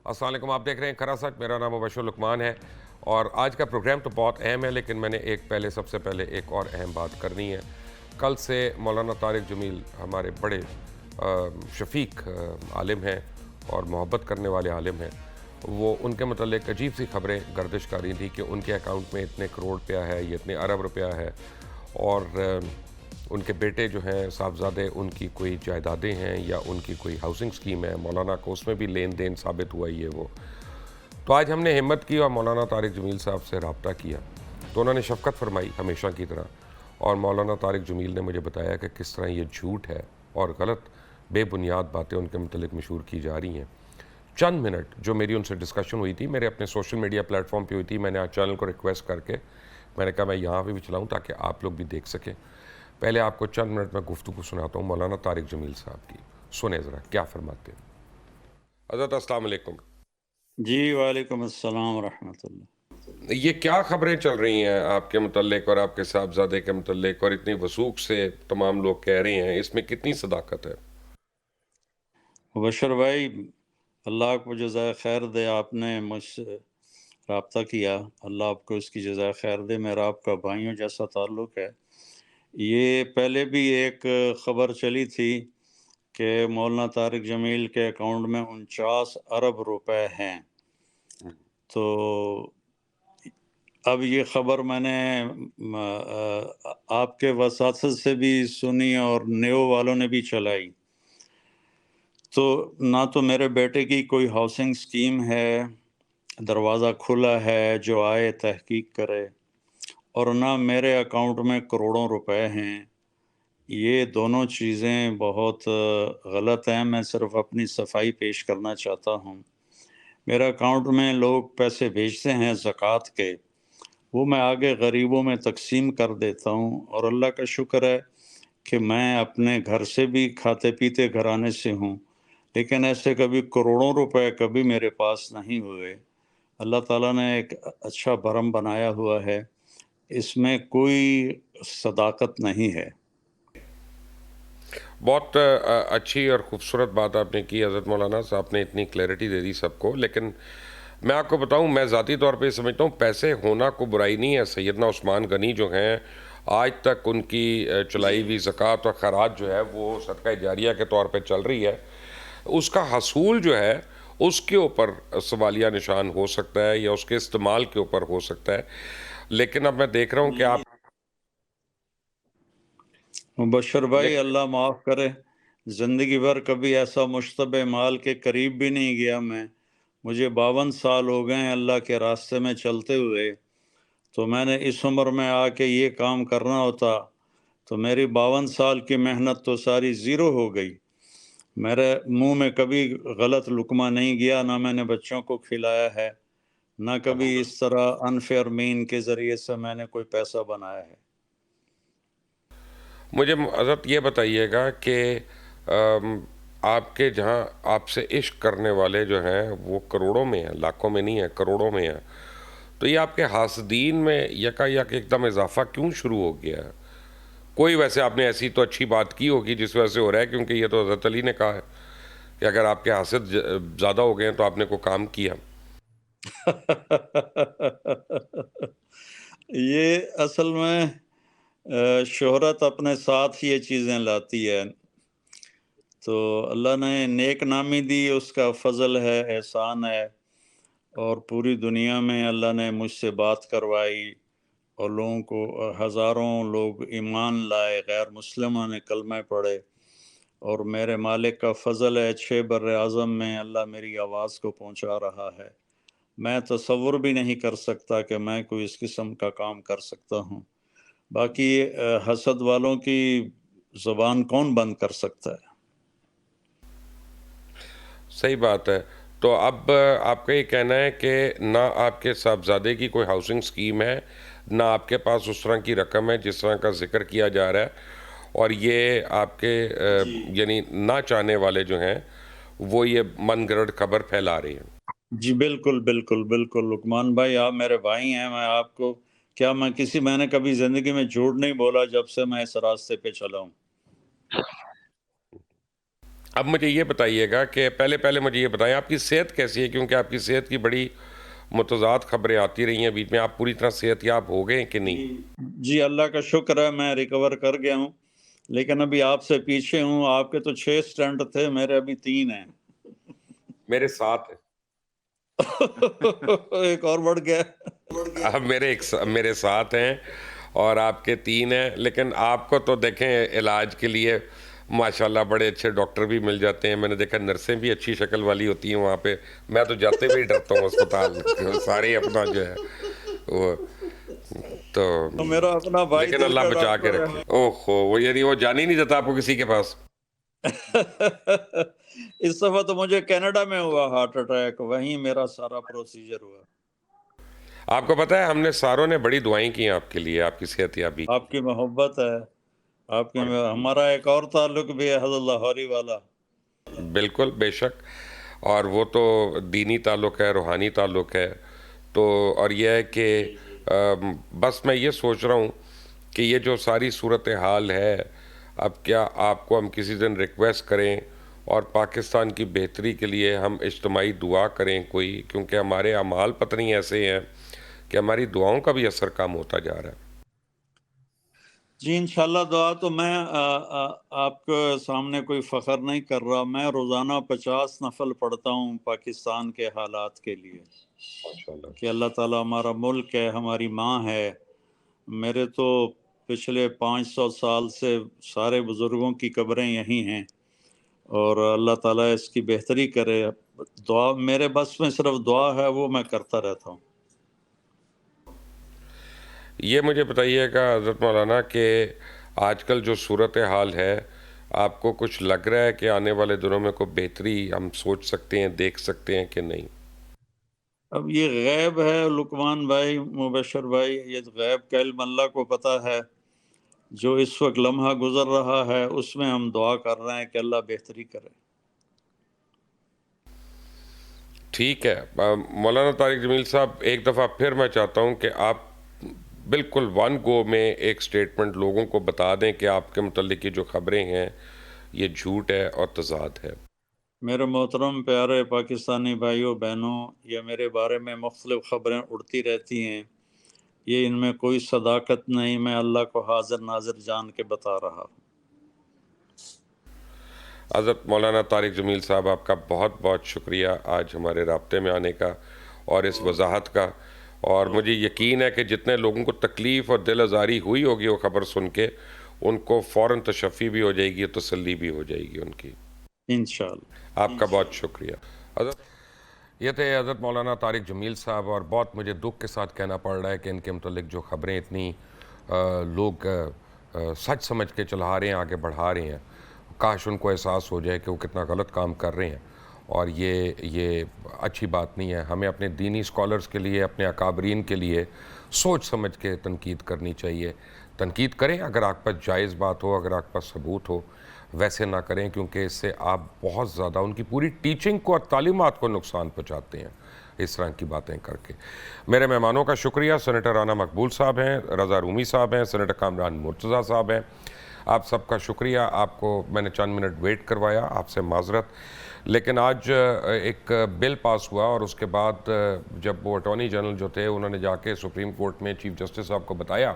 السلام علیکم، آپ دیکھ رہے ہیں کھرا سچ۔ میرا نام مبشر لقمان ہے اور آج کا پروگرام تو بہت اہم ہے، لیکن میں نے سب سے پہلے ایک اور اہم بات کرنی ہے۔ کل سے مولانا طارق جمیل ہمارے بڑے شفیق عالم ہیں اور محبت کرنے والے عالم ہیں۔ وہ ان کے متعلق عجیب سی خبریں گردش کر رہی تھیں کہ ان کے اکاؤنٹ میں اتنے کروڑ روپیہ ہے، یہ اتنے ارب روپیہ ہے، اور ان کے بیٹے جو ہیں صاحبزادے، ان کی کوئی جائیدادیں ہیں یا ان کی کوئی ہاؤسنگ سکیم ہے، مولانا کو اس میں بھی لین دین ثابت ہوا یہ وہ۔ تو آج ہم نے ہمت کی اور مولانا طارق جمیل صاحب سے رابطہ کیا، تو انہوں نے شفقت فرمائی ہمیشہ کی طرح، اور مولانا طارق جمیل نے مجھے بتایا کہ کس طرح یہ جھوٹ ہے اور غلط بے بنیاد باتیں ان کے متعلق مشہور کی جا رہی ہیں۔ چند منٹ جو میری ان سے ڈسکشن ہوئی تھی، میرے اپنے سوشل میڈیا پلیٹ فارم پہ ہوئی تھی، میں نے آج چینل کو ریکویسٹ کر کے میں نے کہا میں یہاں پہ بھی چلاؤں تاکہ آپ لوگ بھی دیکھ سکیں۔ پہلے آپ کو چند منٹ میں گفتگو سناتا ہوں مولانا طارق جمیل صاحب کی، سنیں ذرا کیا فرماتے ہیں۔ حضرت السلام علیکم۔ جی وعلیکم السلام ورحمۃ اللہ۔ یہ کیا خبریں چل رہی ہیں آپ کے متعلق اور آپ کے صاحبزادے کے متعلق، اور اتنی وثوق سے تمام لوگ کہہ رہے ہیں، اس میں کتنی صداقت ہے؟ بشر بھائی، اللہ کو جزائے خیر دے، آپ نے مجھ سے رابطہ کیا، اللہ آپ کو اس کی جزائے خیر دے۔ میرا آپ کا بھائیوں جیسا تعلق ہے۔ یہ پہلے بھی ایک خبر چلی تھی کہ مولانا طارق جمیل کے اکاؤنٹ میں 49 ارب روپے ہیں، تو اب یہ خبر میں نے آپ کے وساطت سے بھی سنی اور نیو والوں نے بھی چلائی۔ تو نہ تو میرے بیٹے کی کوئی ہاؤسنگ سکیم ہے، دروازہ کھلا ہے جو آئے تحقیق کرے، اور نہ میرے اکاؤنٹ میں کروڑوں روپے ہیں۔ یہ دونوں چیزیں بہت غلط ہیں۔ میں صرف اپنی صفائی پیش کرنا چاہتا ہوں۔ میرے اکاؤنٹ میں لوگ پیسے بھیجتے ہیں زکوٰۃ کے، وہ میں آگے غریبوں میں تقسیم کر دیتا ہوں، اور اللہ کا شکر ہے کہ میں اپنے گھر سے بھی کھاتے پیتے گھرانے سے ہوں، لیکن ایسے کبھی کروڑوں روپے کبھی میرے پاس نہیں ہوئے۔ اللہ تعالیٰ نے ایک اچھا بھرم بنایا ہوا ہے، اس میں کوئی صداقت نہیں ہے۔ بہت اچھی اور خوبصورت بات آپ نے کی حضرت مولانا صاحب نے، اتنی کلیئرٹی دے دی سب کو۔ لیکن میں آپ کو بتاؤں، میں ذاتی طور پہ سمجھتا ہوں پیسے ہونا کو برائی نہیں ہے۔ سیدنا عثمان غنی جو ہیں، آج تک ان کی چلائی ہوئی زکوٰۃ اور خیرات جو ہے وہ صدقہ جاریہ کے طور پہ چل رہی ہے۔ اس کا حصول جو ہے اس کے اوپر سوالیہ نشان ہو سکتا ہے یا اس کے استعمال کے اوپر ہو سکتا ہے، لیکن اب میں دیکھ رہا ہوں کہ آپ بشر بھائی، اللہ معاف کرے، زندگی بھر کبھی ایسا مشتبہ مال کے قریب بھی نہیں گیا میں۔ مجھے 52 سال ہو گئے ہیں اللہ کے راستے میں چلتے ہوئے، تو میں نے اس عمر میں آ کے یہ کام کرنا ہوتا تو میری 52 سال کی محنت تو ساری زیرو ہو گئی۔ میرے منہ میں کبھی غلط لقمہ نہیں گیا، نہ میں نے بچوں کو کھلایا ہے، نہ کبھی اس طرح انفیئر مین کے ذریعے سے میں نے کوئی پیسہ بنایا ہے۔ مجھے حضرت یہ بتائیے گا کہ آپ کے جہاں آپ سے عشق کرنے والے جو ہیں وہ کروڑوں میں ہیں، لاکھوں میں نہیں ہیں، کروڑوں میں ہیں، تو یہ آپ کے حاسدین میں یکا یک ایک دم اضافہ کیوں شروع ہو گیا ہے؟ کوئی ویسے آپ نے ایسی تو اچھی بات کی ہوگی جس وجہ سے ہو رہا ہے، کیونکہ یہ تو حضرت علی نے کہا ہے کہ اگر آپ کے حاسد زیادہ ہو گئے ہیں تو آپ نے کوئی کام کیا۔ یہ اصل میں شہرت اپنے ساتھ یہ چیزیں لاتی ہے، تو اللہ نے نیک نامی دی، اس کا فضل ہے، احسان ہے، اور پوری دنیا میں اللہ نے مجھ سے بات کروائی اور لوگوں کو، ہزاروں لوگ ایمان لائے، غیر مسلموں نے کلمہ پڑھے، اور میرے مالک کا فضل ہے، 6 بر اعظم میں اللہ میری آواز کو پہنچا رہا ہے۔ میں تصور بھی نہیں کر سکتا کہ میں کوئی اس قسم کا کام کر سکتا ہوں۔ باقی حسد والوں کی زبان کون بند کر سکتا ہے؟ صحیح بات ہے۔ تو اب آپ کا یہ کہنا ہے کہ نہ آپ کے صاحبزادے کی کوئی ہاؤسنگ سکیم ہے، نہ آپ کے پاس اس طرح کی رقم ہے جس طرح کا ذکر کیا جا رہا ہے، اور یہ آپ کے یعنی نہ چاہنے والے جو ہیں وہ یہ من گھڑت خبر پھیلا رہے ہیں۔ جی بالکل بالکل بالکل لقمان بھائی، آپ میرے بھائی ہیں، میں آپ کو کیا، میں نے کبھی زندگی میں جھوٹ نہیں بولا جب سے میں اس راستے پہ چلا ہوں۔ اب مجھے یہ بتائیے گا کہ پہلے مجھے یہ بتائیں آپ کی صحت کیسی ہے، کیونکہ آپ کی صحت کی بڑی متضاد خبریں آتی رہی ہیں بیچ میں، آپ پوری طرح صحت یاب ہو گئے ہیں کہ نہیں؟ جی اللہ کا شکر ہے میں ریکور کر گیا ہوں، لیکن ابھی آپ سے پیچھے ہوں. آپ کے تو 6 سٹنٹ تھے، میرے ابھی 3 ہیں. میرے 7 ہیں. ایک اور بڑھ گیا. اب میرے 7 ہیں اور آپ کے 3 ہیں، لیکن آپ کو تو دیکھیں علاج کے لیے ماشاءاللہ بڑے اچھے ڈاکٹر بھی مل جاتے ہیں. میں نے دیکھا نرسیں بھی اچھی شکل والی ہوتی ہیں وہاں پہ. میں تو جاتے بھی ڈرتا ہوں اسپتال، سارے اپنا جو ہے وہ تو میرا اپنا بھائی لیکن دل اللہ کا بچا کے ڈاکٹر رکھے. اوہو، وہ یعنی وہ جان ہی نہیں دیتا آپ کو کسی کے پاس. اس دفعہ تو مجھے کینیڈا میں ہوا ہارٹ اٹیک، وہیں میرا سارا پروسیجر ہوا. آپ کو پتہ ہے ہم نے ساروں نے بڑی دعائیں کی ہیں آپ کے لیے، آپ کی صحت یابی. آپ کی محبت ہے، آپ کی ہمارا ایک اور تعلق بھی ہے حضرت لاہوری والا. بالکل بے شک، اور وہ تو دینی تعلق ہے، روحانی تعلق ہے. تو اور یہ ہے کہ بس میں یہ سوچ رہا ہوں کہ یہ جو ساری صورتحال ہے، اب کیا آپ کو ہم کسی دن ریکویسٹ کریں اور پاکستان کی بہتری کے لیے ہم اجتماعی دعا کریں کوئی، کیونکہ ہمارے اعمال پتہ نہیں ایسے ہیں کہ ہماری دعاؤں کا بھی اثر کم ہوتا جا رہا ہے. جی انشاءاللہ دعا تو میں آپ کے سامنے کوئی فخر نہیں کر رہا، میں روزانہ 50 نفل پڑھتا ہوں پاکستان کے حالات کے لیے، ماشاءاللہ. کہ اللہ تعالیٰ ہمارا ملک ہے، ہماری ماں ہے. میرے تو پچھلے 500 سال سے سارے بزرگوں کی قبریں یہی ہیں، اور اللہ تعالیٰ اس کی بہتری کرے. دعا میرے بس میں صرف دعا ہے، وہ میں کرتا رہتا ہوں. یہ مجھے بتائیے گا حضرت مولانا کہ آج کل جو صورتحال ہے، آپ کو کچھ لگ رہا ہے کہ آنے والے دنوں میں کوئی بہتری ہم سوچ سکتے ہیں، دیکھ سکتے ہیں کہ نہیں؟ اب یہ غیب ہے لقمان بھائی، مبشر بھائی، یہ غیب کا علم اللہ کو پتہ ہے. جو اس وقت لمحہ گزر رہا ہے اس میں ہم دعا کر رہے ہیں کہ اللہ بہتری کرے. ٹھیک ہے مولانا طارق جمیل صاحب، ایک دفعہ پھر میں چاہتا ہوں کہ آپ بالکل ون گو میں ایک سٹیٹمنٹ لوگوں کو بتا دیں کہ آپ کے متعلق یہ جو خبریں ہیں یہ جھوٹ ہے اور تضاد ہے. میرے محترم پیارے پاکستانی بھائیوں بہنوں، یہ میرے بارے میں مختلف خبریں اڑتی رہتی ہیں، یہ ان میں کوئی صداقت نہیں، میں اللہ کو حاضر ناظر جان کے بتا رہا ہوں. حضرت مولانا طارق جمیل صاحب، آپ کا بہت بہت شکریہ آج ہمارے رابطے میں آنے کا اور اس وضاحت کا. اور مجھے یقین ہے کہ جتنے لوگوں کو تکلیف اور دل آزاری ہوئی ہوگی وہ خبر سن کے، ان کو فوراً تشفی بھی ہو جائے گی، تسلی بھی ہو جائے گی ان کی. انشاءاللہ. آپ کا بہت شکریہ. یہ تھے حضرت مولانا طارق جمیل صاحب، اور بہت مجھے دکھ کے ساتھ کہنا پڑ رہا ہے کہ ان کے متعلق جو خبریں اتنی لوگ سچ سمجھ کے چلا رہے ہیں، آگے بڑھا رہے ہیں، کاش ان کو احساس ہو جائے کہ وہ کتنا غلط کام کر رہے ہیں. اور یہ اچھی بات نہیں ہے. ہمیں اپنے دینی اسکالرز کے لیے، اپنے اکابرین کے لیے سوچ سمجھ کے تنقید کرنی چاہیے. تنقید کریں اگر آپ پاس جائز بات ہو، اگر آپ پاس ثبوت ہو، ویسے نہ کریں کیونکہ اس سے آپ بہت زیادہ ان کی پوری ٹیچنگ کو اور تعلیمات کو نقصان پہنچاتے ہیں اس طرح کی باتیں کر کے. میرے مہمانوں کا شکریہ. سینیٹر رانا مقبول صاحب ہیں، رضا رومی صاحب ہیں، سینیٹر کامران مرتضیٰ صاحب ہیں. آپ سب کا شکریہ. آپ کو میں نے چند منٹ ویٹ کروایا، آپ سے معذرت. لیکن آج ایک بل پاس ہوا اور اس کے بعد جب وہ اٹارنی جنرل جو تھے انہوں نے جا کے سپریم کورٹ میں چیف جسٹس صاحب کو بتایا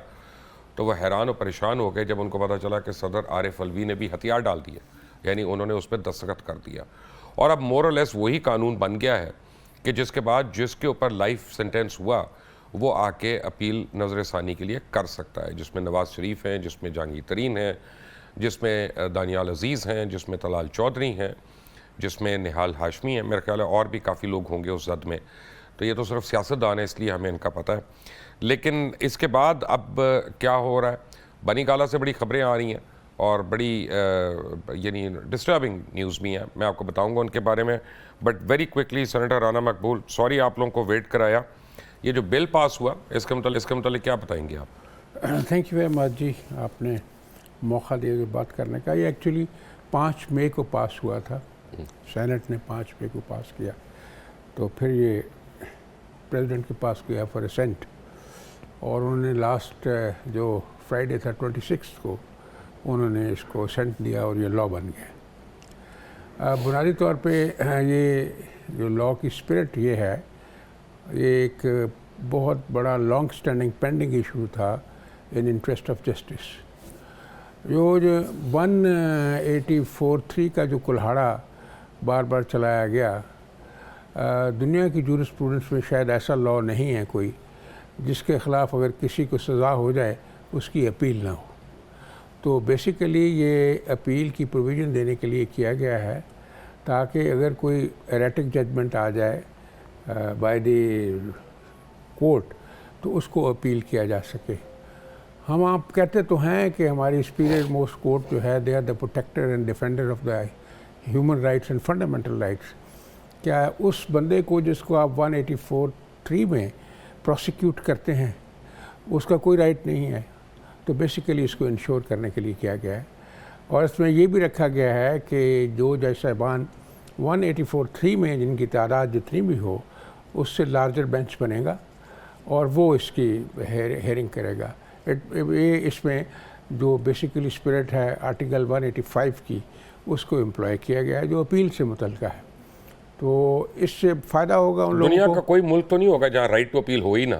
تو وہ حیران و پریشان ہو گئے جب ان کو پتہ چلا کہ صدر عارف الوی نے بھی ہتھیار ڈال دیے، یعنی انہوں نے اس پہ دستخط کر دیا. اور اب مور اور لیس وہی قانون بن گیا ہے کہ جس کے بعد جس کے اوپر لائف سینٹینس ہوا وہ آ کے اپیل نظر ثانی کے لیے کر سکتا ہے، جس میں نواز شریف ہیں، جس میں جہانگیر ترین ہیں، جس میں دانیال عزیز ہیں، جس میں طلال چودھری ہیں، جس میں نہال ہاشمی ہیں. میرے خیال ہے اور بھی کافی لوگ ہوں گے اس زد میں. تو یہ تو صرف سیاستدان ہے اس لیے ہمیں ان کا پتہ ہے. لیکن اس کے بعد اب کیا ہو رہا ہے؟ بنی گالہ سے بڑی خبریں آ رہی ہیں اور بڑی یعنی ڈسٹربنگ نیوز بھی ہیں، میں آپ کو بتاؤں گا ان کے بارے میں. But very quickly senator Rana Maqbool, sorry آپ لوگوں کو ویٹ کرایا. یہ جو بل پاس ہوا اس کے متعلق کیا بتائیں گے آپ؟ تھینک یو ویری مچ جی، آپ نے موقع دیا بات کرنے کا. یہ ایکچولی 5 مئی کو پاس ہوا تھا، سینٹ نے 5 مئی کو پاس کیا، تو پھر یہ پریزیڈنٹ کے پاس گیا فار اسینٹ، اور انہوں نے لاسٹ جو فرائیڈے تھا 26 کو انہوں نے اس کو اسینٹ دیا اور یہ لا بن گیا. بنیادی طور پہ یہ جو لا کی اسپرٹ یہ ہے، یہ ایک بہت بڑا لانگ اسٹینڈنگ پینڈنگ ایشو تھا ان انٹرسٹ آف جسٹس. جو 184(3) کا جو کلہاڑا بار بار چلایا گیا، دنیا کی جورسپروڈنس میں شاید ایسا لا نہیں ہے کوئی جس کے خلاف اگر کسی کو سزا ہو جائے اس کی اپیل نہ ہو. تو بیسیکلی یہ اپیل کی پروویژن دینے کے لیے کیا گیا ہے تاکہ اگر کوئی ایریٹک ججمنٹ آ جائے بائی دی کورٹ تو اس کو اپیل کیا جا سکے. ہم آپ کہتے تو ہیں کہ ہماری سپیریئر موسٹ کورٹ جو ہے they are the protector and defender of the human rights and fundamental rights. کیا اس بندے کو جس کو آپ 184(3) میں پروسیکیوٹ کرتے ہیں اس کا کوئی رائٹ نہیں ہے؟ تو بیسیکلی اس کو انشور کرنے کے لیے کیا گیا ہے. اور اس میں یہ بھی رکھا گیا ہے کہ جو جج صاحبان 184(3) میں جن کی تعداد جتنی بھی ہو اس سے لارجر بینچ بنے گا اور وہ اس کی ہیئرنگ کرے گا. اس میں جو بیسیکلی اسپرٹ ہے آرٹیکل 185 کی اس کو امپلائی کیا گیا ہے جو اپیل سے متعلقہ ہے. تو اس سے فائدہ ہوگا ان لوگوں کو. دنیا کا کوئی ملک تو نہیں ہوگا جہاں رائٹ ٹو اپیل ہو ہی نا؟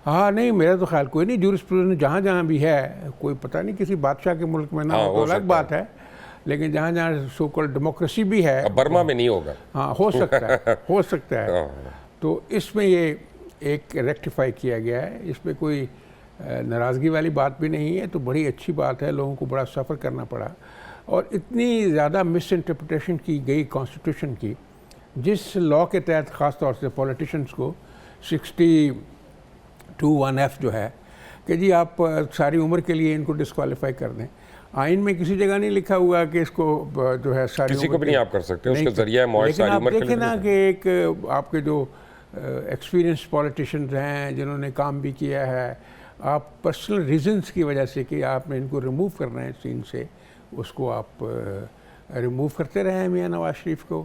ہاں نہیں، میرا تو خیال کوئی نہیں. جورسپروڈنس جہاں جہاں بھی ہے، کوئی پتہ نہیں کسی بادشاہ کے ملک میں نہ ہو تو الگ بات ہے، لیکن جہاں جہاں سو کال ڈیموکریسی بھی ہے. برما میں نہیں ہوگا. ہاں ہو سکتا ہے، ہو سکتا ہے. تو اس میں یہ ایک ریکٹیفائی کیا گیا ہے. اس میں کوئی ناراضگی والی بات بھی نہیں ہے. تو بڑی اچھی بات ہے. لوگوں کو بڑا سفر کرنا پڑا اور اتنی زیادہ مس انٹرپریٹیشن کی گئی کانسٹیٹیوشن کی، جس لا کے تحت خاص طور سے پولیٹیشنز کو 62(1)(f) جو ہے کہ جی آپ ساری عمر کے لیے ان کو ڈسکوالیفائی کر دیں. آئین میں کسی جگہ نہیں لکھا ہوا کہ اس کو جو ہے ساری کسی کو بھی نہیں آپ کر سکتے، اس کا ذریعہ موت ساری عمر کے لیے. لیکن آپ دیکھیں نا کہ ایک آپ کے جو ایکسپیرینس پولیٹیشینز ہیں جنہوں نے کام بھی کیا ہے، آپ پرسنل ریزنز کی وجہ سے کہ آپ نے ان کو ریموو کرنا ہے سین سے، اس کو آپ ریموو کرتے رہے ہیں میاں نواز شریف کو.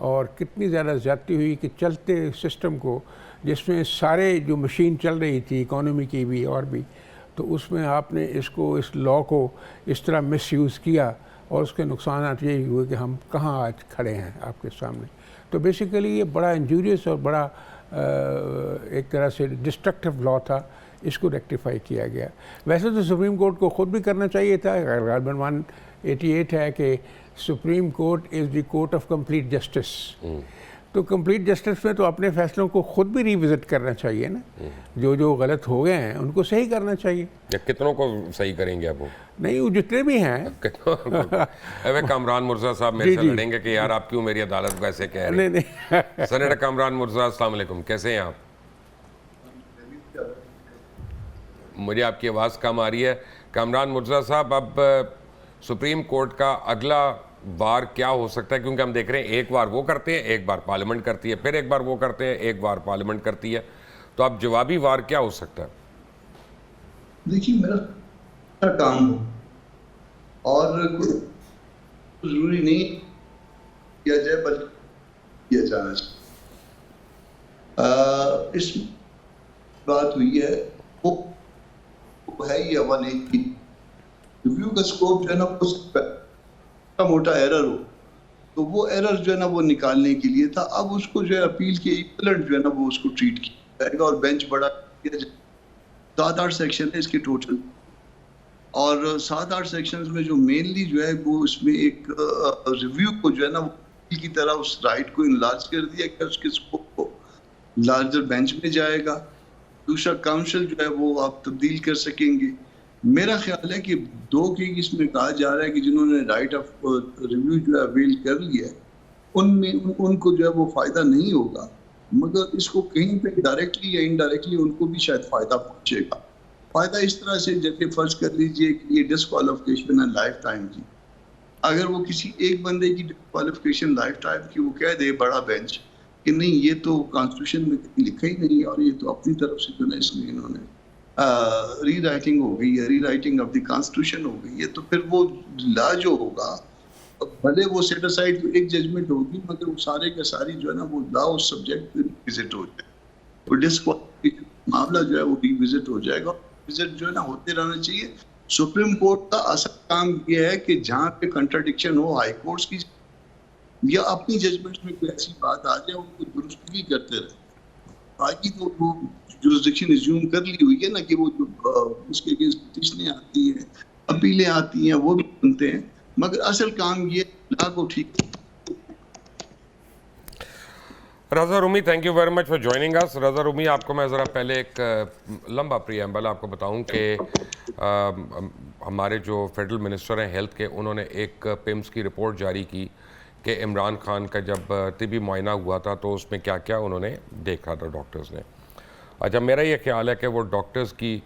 اور کتنی زیادہ زیادتی ہوئی کہ چلتے سسٹم کو جس میں سارے جو مشین چل رہی تھی اکانومی کی بھی اور بھی، تو اس میں آپ نے اس کو اس لا کو اس طرح مس یوز کیا اور اس کے نقصانات یہی ہوئے کہ ہم کہاں آج کھڑے ہیں آپ کے سامنے. تو بیسیکلی یہ بڑا انجوریس اور بڑا ایک طرح سے ڈسٹرکٹیو لا تھا. اس کو ریکٹیفائی کیا گیا. ویسے تو سپریم کورٹ کو خود بھی کرنا چاہیے تھا. غالباً 188 ہے کہ supreme court is the court of complete justice. تو کمپلیٹ جسٹس میں تو اپنے فیصلوں کو خود بھی ریوزٹ کرنا چاہیے نا. جو غلط ہو گئے ہیں ان کو صحیح کرنا چاہیے. کتنوں کو صحیح کریں گے آپ؟ نہیں، وہ جتنے بھی ہیں. کامران مرزا صاحب میرے سے لڑیں گے کہ یار آپ کیوں میری عدالت کو ایسے کہہ رہے ہیں. سینیٹر کامران مرزا السلام علیکم، کیسے ہیں آپ؟ مجھے آپ کی آواز کم آ رہی ہے. کامران مرزا صاحب، اب سپریم کورٹ کا اگلا وار کیا ہو سکتا ہے؟ کیونکہ ہم دیکھ رہے ہیں ایک بار وہ کرتے ہیں، ایک بار پارلیمنٹ کرتی ہے، پھر ایک بار وہ کرتے ہیں، ایک بار پارلیمنٹ کرتی ہے. تو اب جوابی وار کیا ہو سکتا ہے؟ دیکھیے، میرا کام اور ضروری نہیں کیا جائے بلکہ کیا جانا چاہیے. اس بات ہوئی ہے وہ ہے یہ حوالے کی ریویو کا سکوپ جو ہے نا موٹا ایرر ہو تو وہ ایرر جو ہے نا وہ نکالنے کے لیے تھا. اب اس کو جو ہے اپیل کے ایکویلنٹ جو ہے نا وہ اس کو ٹریٹ کیا جائے گا اور بینچ بڑا کیا جائے گا. 7-8 سیکشن ہے اس کے ٹوٹل، اور 7-8 سیکشنز میں جو مینلی جو ہے وہ اس میں ایک ریویو کو جو ہے نا وہ کی طرح اس رائٹ کو انلارج کر دیا کہ اس کے سکوپ کو لارجر بینچ میں جائے گا. دوسرا کاؤنسل جو ہے وہ آپ تبدیل کر سکیں گے. میرا خیال ہے کہ 2 کیس میں کہا جا رہا ہے کہ جنہوں نے رائٹ آف ریویو جو ہے اویل کر لیا ہے ان کو جو ہے وہ فائدہ نہیں ہوگا، مگر اس کو کہیں پہ ڈائریکٹلی یا انڈائریکٹلی ان کو بھی شاید فائدہ پہنچے گا. فائدہ اس طرح سے جیسے فرض کر لیجئے کہ یہ ڈسکوالیفیکیشن ہے لائف ٹائم کی. اگر وہ کسی ایک بندے کی ڈسکوالیفیکیشن لائف ٹائم کی وہ کہہ دے بڑا بینچ کہ نہیں یہ تو کانسٹیٹیوشن میں لکھا ہی نہیں اور یہ تو اپنی طرف سے جو ہے اس میں انہوں نے ری رائٹنگ ہو گئی ہے، ری رائٹنگ آف دی کانسٹیٹیوشن ہو گئی ہے، تو پھر وہ لا جو ہوگا بھلے وہ سیٹ اسائڈ ایک ججمنٹ ہوگی مگر وہ سارے کے ساری جو ہے نا وہ لا اس سبجیکٹ پہ ریوزٹ ہو جائے گا. وہ ڈسکوالیفیکیشن معاملہ جو ہے وہ ریوزٹ ہو جائے گا. ریوزٹ جو ہے نا ہوتے رہنا چاہیے. سپریم کورٹ کا اصل کام یہ ہے کہ جہاں پہ کنٹراڈکشن ہو ہائی کورٹس کی یا اپنی ججمنٹ میں کوئی ایسی بات آ جائے ان کو درستگی کرتے رہے. باقی تو وہ جورسڈکشن ایزیوم کر لی ہوئی ہے نا کہ وہ جو اس کے اگینسٹ پٹیشنیں آتی ہیں, اپیلیں آتی ہیں, وہ بھی سنتے ہیں, مگر اصل کام یہ لا کو ٹھیک. Raza Rumi, thank you very much for joining us. Raza Rumi, آپ کو میں ذرا پہلے ایک لمبا پریمبل آپ کو بتاؤں کہ ہمارے جو فیڈرل منسٹر ہیں ہیلتھ کے, انہوں نے ایک پیمز کی رپورٹ جاری کی کہ عمران خان کا جب طبی معائنہ ہوا تھا تو اس میں کیا کیا انہوں نے دیکھا تھا ڈاکٹرز نے. اچھا, میرا یہ خیال ہے کہ وہ ڈاکٹرز کی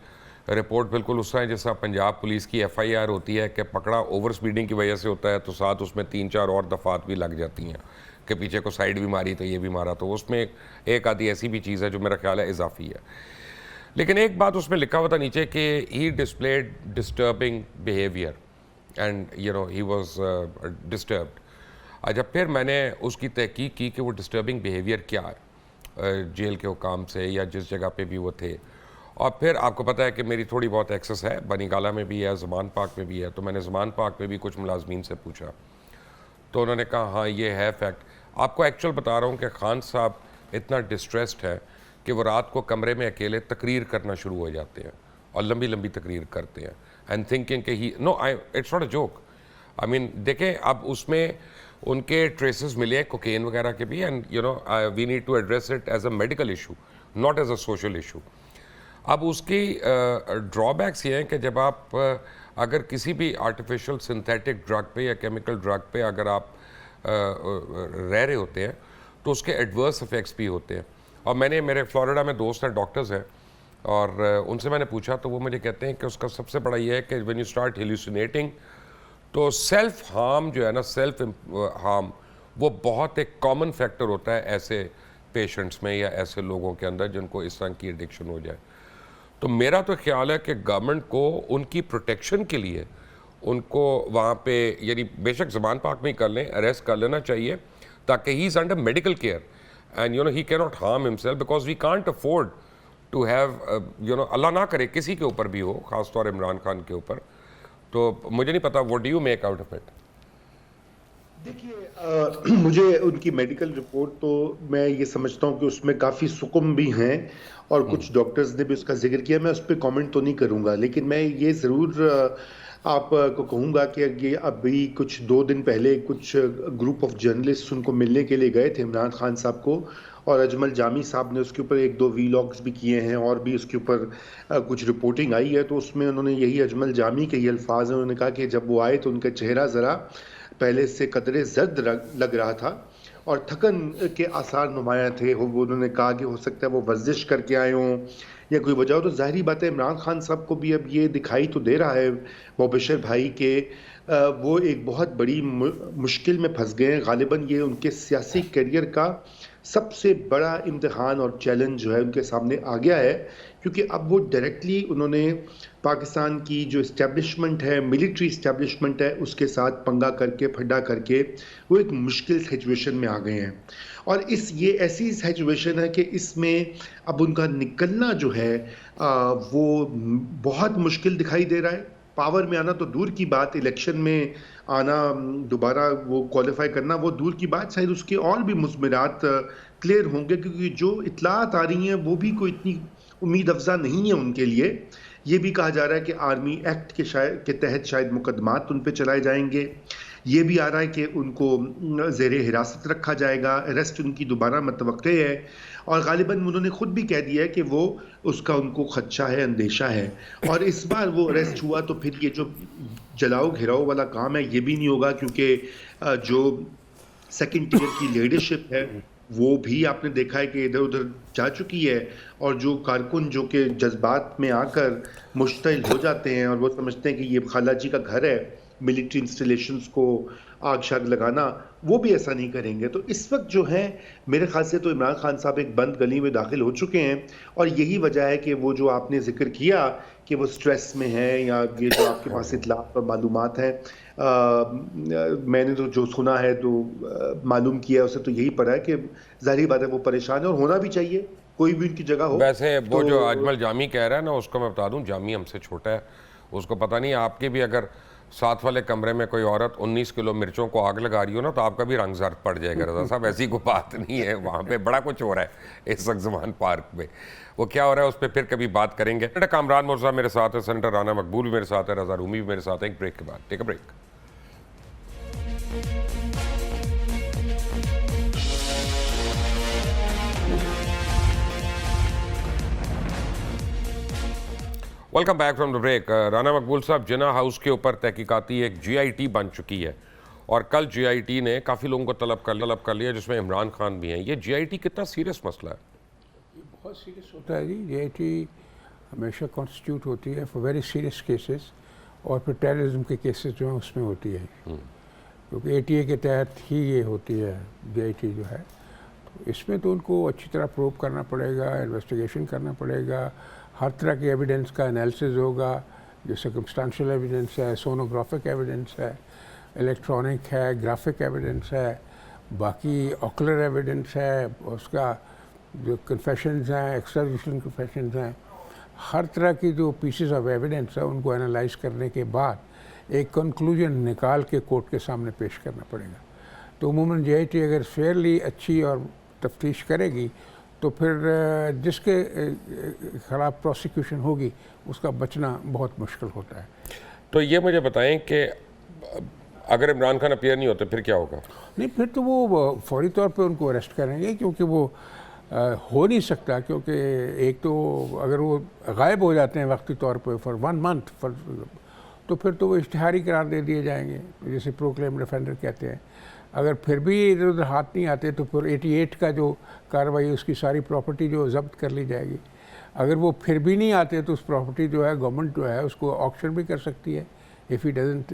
رپورٹ بالکل اس طرح جیسا پنجاب پولیس کی FIR ہوتی ہے کہ پکڑا اوور سپیڈنگ کی وجہ سے ہوتا ہے, تو ساتھ اس میں 3-4 اور دفعات بھی لگ جاتی ہیں کہ پیچھے کو سائیڈ بھی ماری تو یہ بھی مارا, تو اس میں ایک آدھی ایسی بھی چیز ہے جو میرا خیال ہے اضافی ہے. لیکن ایک بات اس میں لکھا ہوا تھا نیچے کہ he displayed disturbing behaviour and he was disturbed. اچھا, پھر میں نے اس کی تحقیق کی کہ وہ ڈسٹربنگ بیہیویئر کیا ہے جیل کے حکام سے یا جس جگہ پہ بھی وہ تھے. اور پھر آپ کو پتہ ہے کہ میری تھوڑی بہت ایکسس ہے, بنی گالہ میں بھی ہے, زمان پاک میں بھی ہے, تو میں نے زمان پاک میں بھی کچھ ملازمین سے پوچھا تو انہوں نے کہا ہاں یہ ہے فیکٹ. آپ کو ایکچوئل بتا رہا ہوں کہ خان صاحب اتنا ڈسٹریسڈ ہے کہ وہ رات کو کمرے میں اکیلے تقریر کرنا شروع ہو جاتے ہیں اور لمبی لمبی تقریر کرتے ہیں اینڈ تھنکنگ کہ ہی نو اٹس ناٹ اے جوک. آئی مین دیکھیں, اب اس میں ان کے ٹریسز ملے ہیں کوکین وغیرہ کے بھی, and we need to address it as a medical issue, not as a social issue. اب اس کی ڈرا بیکس یہ ہیں کہ جب آپ اگر کسی بھی آرٹیفیشل سنتھیٹک ڈرگ پہ یا کیمیکل ڈرگ پہ اگر آپ رہ رہے ہوتے ہیں تو اس کے ایڈورس افیکٹس بھی ہوتے ہیں. اور میرے فلوریڈا میں دوست ہیں, ڈاکٹرز ہیں, اور ان سے میں نے پوچھا تو وہ مجھے کہتے ہیں کہ اس کا سب سے بڑا یہ ہے کہ وین یو اسٹارٹ ہیلوسینیٹنگ تو سیلف ہارم جو ہے نا, سیلف ہارم, وہ بہت ایک کامن فیکٹر ہوتا ہے ایسے پیشنٹس میں یا ایسے لوگوں کے اندر جن کو اس طرح کی ایڈکشن ہو جائے. تو میرا تو خیال ہے کہ گورنمنٹ کو ان کی پروٹیکشن کے لیے ان کو وہاں پہ یعنی بے شک زبان پاک میں ہی کر لیں, اریسٹ کر لینا چاہیے تاکہ he is under medical care and he can not harm himself because we can't afford to have اللہ نہ کرے کسی کے اوپر بھی ہو, خاص طور عمران خان کے اوپر. تو مجھے نہیں پتا what do you make out of it. دیکھیے, مجھے ان کی میڈیکل رپورٹ تو میں یہ سمجھتا ہوں کہ اس میں کافی سکم بھی ہیں اور کچھ ڈاکٹرز نے بھی اس کا ذکر کیا. میں اس پہ کامنٹ تو نہیں کروں گا, لیکن میں یہ ضرور آپ کو کہوں گا کہ یہ ابھی کچھ 2 دن پہلے کچھ گروپ آف جرنلسٹ ان کو ملنے کے لیے گئے تھے عمران خان صاحب کو, اور اجمل جامی صاحب نے اس کے اوپر 1-2 ویلاگز بھی کیے ہیں اور بھی اس کے اوپر کچھ رپورٹنگ آئی ہے. تو اس میں انہوں نے یہی اجمل جامی کے یہ الفاظ ہیں, انہوں نے کہا کہ جب وہ آئے تو ان کا چہرہ ذرا پہلے سے قدرے زرد لگ رہا تھا اور تھکن کے آثار نمایاں تھے. انہوں نے کہا کہ ہو سکتا ہے وہ ورزش کر کے آئے ہوں یا کوئی وجہ ہو. تو ظاہری بات ہے عمران خان صاحب کو بھی اب یہ دکھائی تو دے رہا ہے مبشر بھائی کہ وہ ایک بہت بڑی مشکل میں پھنس گئے ہیں. غالباً یہ ان کے سیاسی کیریئر کا سب سے بڑا امتحان اور چیلنج جو ہے ان کے سامنے آ گیا ہے, کیونکہ اب وہ ڈائریکٹلی انہوں نے پاکستان کی جو اسٹیبلشمنٹ ہے, ملٹری اسٹیبلشمنٹ ہے, اس کے ساتھ پنگا کر کے پھڈا کر کے وہ ایک مشکل سچویشن میں آ گئے ہیں. اور یہ ایسی سچویشن ہے کہ اس میں اب ان کا نکلنا جو ہے وہ بہت مشکل دکھائی دے رہا ہے. پاور میں آنا تو دور کی بات, الیکشن میں آنا, دوبارہ وہ کوالیفائی کرنا وہ دور کی بات, شاید اس کے اور بھی مثمرات کلیئر ہوں گے, کیونکہ جو اطلاعات آ رہی ہیں وہ بھی کوئی اتنی امید افزا نہیں ہے ان کے لیے. یہ بھی کہا جا رہا ہے کہ آرمی ایکٹ کے تحت شاید مقدمات ان پہ چلائے جائیں گے. یہ بھی آ رہا ہے کہ ان کو زیر حراست رکھا جائے گا, اریسٹ ان کی دوبارہ متوقع ہے. اور غالباً انہوں نے خود بھی کہہ دیا ہے کہ وہ اس کا ان کو خدشہ ہے, اندیشہ ہے. اور اس بار وہ اریسٹ ہوا تو پھر یہ جو جلاؤ گھیراؤ والا کام ہے یہ بھی نہیں ہوگا, کیونکہ جو سیکنڈ ٹیئر کی لیڈرشپ ہے وہ بھی آپ نے دیکھا ہے کہ ادھر ادھر جا چکی ہے. اور جو کارکن جو کہ جذبات میں آ کر مشتعل ہو جاتے ہیں اور وہ سمجھتے ہیں کہ یہ خالہ جی کا گھر ہے, ملٹری انسٹالیشنز کو آگ شاگ لگانا, وہ بھی ایسا نہیں کریں گے. تو اس وقت جو ہے میرے خیال سے تو عمران خان صاحب ایک بند گلی میں داخل ہو چکے ہیں, اور یہی وجہ ہے کہ وہ جو آپ نے ذکر کیا کہ وہ سٹریس میں ہیں یا یہ جو آپ کے پاس اطلاعات اور معلومات ہیں, میں نے تو جو سنا ہے تو معلوم کیا اسے تو یہی پڑھا ہے کہ ظاہری بات ہے وہ پریشان ہے, اور ہونا بھی چاہیے, کوئی بھی ان کی جگہ ہو. ویسے وہ جو اجمل جامی کہہ رہا ہے نا, اس کو میں بتا دوں, جامی ہم سے چھوٹا ہے, اس کو پتہ نہیں. آپ کے بھی اگر ساتھ والے کمرے میں کوئی عورت 19 کلو مرچوں کو آگ لگا رہی ہو نا تو آپ کا بھی رنگ زرد پڑ جائے گا رضا صاحب. ایسی کوئی بات نہیں ہے, وہاں پہ بڑا کچھ ہو رہا ہے اس وقت زمان پارک میں. وہ کیا ہو رہا ہے اس پہ پھر کبھی بات کریں گے. سینیٹر کامران مرزا میرے ساتھ ہے, سینیٹر رانا مقبول بھی میرے ساتھ ہے, رضا رومی بھی میرے ساتھ ہے. ایک بریک کے بعد, take a break. Welcome back from the break. Rana Maqbool صاحب, جناح ہاؤس کے اوپر تحقیقاتی ایک جی آئی ٹی بن چکی ہے اور کل جی آئی ٹی نے کافی لوگوں کو طلب کر لیا جس میں عمران خان بھی ہیں. یہ جی آئی ٹی کتنا سیریس مسئلہ ہے؟ یہ بہت سیریس ہوتا ہے جی. جی آئی ٹی ہمیشہ کانسٹیٹیوٹ ہوتی ہے فار ویری سیریس کیسز, اور پھر ٹیررزم کے کیسز جو ہیں اس میں ہوتی ہے, کیونکہ اے ٹی اے کے تحت ہی یہ ہوتی ہے جی آئی ٹی جو ہے. تو اس میں تو ان کو اچھی طرح پروو کرنا پڑے گا, انویسٹیگیشن کرنا پڑے گا, ہر طرح کے ایویڈنس کا انالیسز ہوگا, جو سرکمسٹانشل ایویڈنس ہے, سونوگرافک ایویڈنس ہے, الیکٹرانک ہے, گرافک ایویڈنس ہے, باقی آکولر ایویڈنس ہے, اس کا جو کنفیشنز ہیں, ایکسٹراڈیشن کنفیشنز ہیں, ہر طرح کی جو پیسز آف ایویڈنس ہے ان کو انالائز کرنے کے بعد ایک کنکلوژن نکال کے کورٹ کے سامنے پیش کرنا پڑے گا. تو عموماً جی آئی ٹی اگر فیئرلی اچھی اور تفتیش کرے گی تو پھر جس کے خلاف پروسیکیوشن ہوگی اس کا بچنا بہت مشکل ہوتا ہے. تو یہ مجھے بتائیں کہ اگر عمران خان اپیئر نہیں ہوتے پھر کیا ہوگا؟ نہیں, پھر تو وہ فوری طور پہ ان کو اریسٹ کریں گے, کیونکہ وہ ہو نہیں سکتا, کیونکہ ایک تو اگر وہ غائب ہو جاتے ہیں وقتی طور پہ فار 1 month تو پھر تو وہ اشتہاری قرار دے دیے جائیں گے, جسے پروکلیم ڈیفینڈر کہتے ہیں. اگر پھر بھی ادھر ادھر ہاتھ نہیں آتے تو پھر 88 کا جو کارروائی اس کی ساری پراپرٹی جو ضبط کر لی جائے گی. اگر وہ پھر بھی نہیں آتے تو اس پراپرٹی جو ہے گورنمنٹ جو ہے اس کو آکشن بھی کر سکتی ہے if he doesn't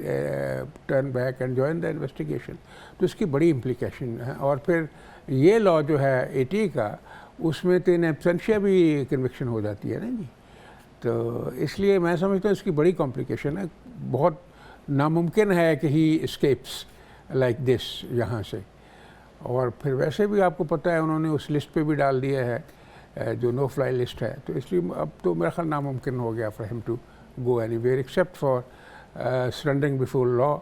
turn back and join the investigation. تو اس کی بڑی امپلیکیشن ہے. اور پھر یہ لاء جو ہے 80 کا, اس میں تو ان ایبسینشیا بھی کنوکشن ہو جاتی ہے نا جی. تو اس لیے میں سمجھتا ہوں اس کی بڑی کمپلیکیشن ہے. بہت ناممکن ہے کہ ہی اسکیپس لائک دس یہاں سے. اور پھر ویسے بھی آپ کو پتہ ہے انہوں نے اس لسٹ پہ بھی ڈال دیا ہے جو نو فلائی لسٹ ہے, تو اس لیے اب تو میرا خیال ناممکن ہو گیا for him to go anywhere except for surrendering before law.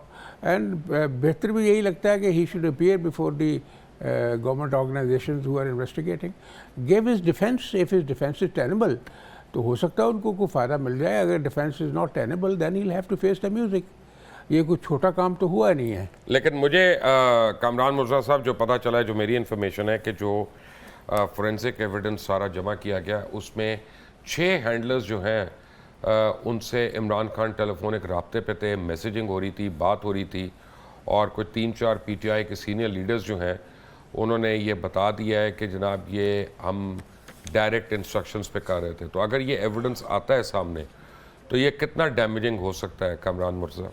And بہتر بھی یہی لگتا ہے کہ he should appear before the government organisations who are investigating, give his defence. If his defence is tenable تو ہو سکتا ہے ان کو کوئی فائدہ مل جائے. اگر defence is not tenable then he will have to face the music. یہ کوئی چھوٹا کام تو ہوا نہیں ہے. لیکن مجھے کامران مرزا صاحب جو پتہ چلا ہے, جو میری انفارمیشن ہے, کہ جو فورینسک ایویڈنس سارا جمع کیا گیا اس میں 6 ہینڈلرز جو ہیں ان سے عمران خان ٹیلی فونک رابطے پہ تھے, میسیجنگ ہو رہی تھی, بات ہو رہی تھی, اور کوئی 3-4 پی ٹی آئی کے سینئر لیڈرز جو ہیں انہوں نے یہ بتا دیا ہے کہ جناب یہ ہم ڈائریکٹ انسٹرکشنز پہ کر رہے تھے. تو اگر یہ ایویڈنس آتا ہے سامنے تو یہ کتنا ڈیمیجنگ ہو سکتا ہے کامران مرزا؟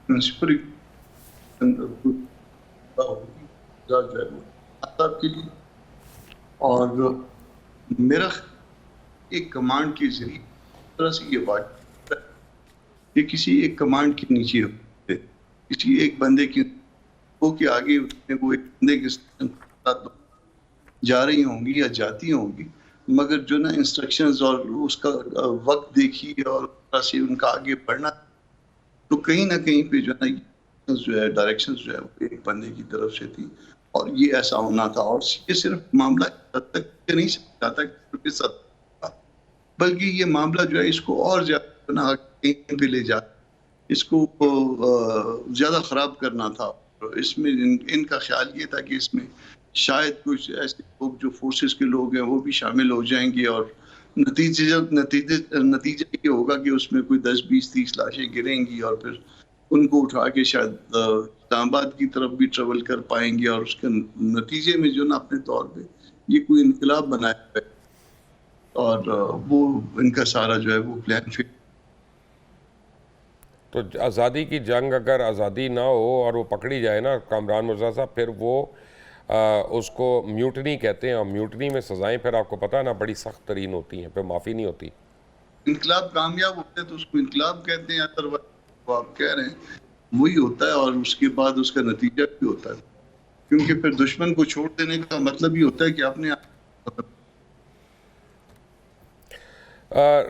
پرنسپل کے لیے اور میرا ایک کمانڈ کے ذریعے طرح سے یہ بات یہ کسی ایک کمانڈ کے نیچے ہوتے, کسی ایک بندے کی ہو کے آگے وہ ایک بندے کے ساتھ جا رہی ہوں گی یا جاتی ہوں گی, مگر جو نا انسٹرکشنز اور اس کا وقت دیکھی اور طرح سے ان کا آگے بڑھنا, تو کہیں نہ کہیں پہ جو نا جو ہے ڈائریکشنز جو ہے وہ ایک بندے کی طرف سے تھی اور یہ ایسا ہونا تھا. اور یہ صرف معاملہ حد تک نہیں جاتا کہ بلکہ یہ معاملہ جو ہے اس کو اور زیادہ کہیں پہ لے جا, اس کو زیادہ خراب کرنا تھا. اس میں ان کا خیال یہ تھا کہ اس میں شاید کچھ ایسے لوگ جو فورسز کے لوگ ہیں وہ بھی شامل ہو جائیں گے, اور نتیجہ یہ ہوگا کہ اس میں کوئی 10-20-30 لاشیں گریں گی, اور پھر ان کو اٹھا کے شاید اسلام آباد کی طرف بھی ٹریول کر پائیں گے, اور اس کے نتیجے میں جو نا اپنے طور پہ یہ کوئی انقلاب بنایا ہے, اور وہ ان کا سارا جو ہے وہ پلان پھر. تو آزادی کی جنگ اگر آزادی نہ ہو اور وہ پکڑی جائے نا کامران مرزا صاحب, پھر وہ اس کو میوٹنی کہتے ہیں, اور میوٹنی میں سزائیں پھر آپ کو پتہ ہے نا بڑی سخت ترین ہوتی ہیں, پھر معافی نہیں ہوتی. انقلاب کامیاب ہوتا ہے تو اس کو انقلاب کہتے ہیں, ادروائز وہ آپ کہہ رہے ہیں وہی ہوتا ہے, اور اس کے بعد اس کا نتیجہ بھی ہوتا ہے, کیونکہ پھر دشمن کو چھوڑ دینے کا مطلب یہ ہوتا ہے کہ آپ نے.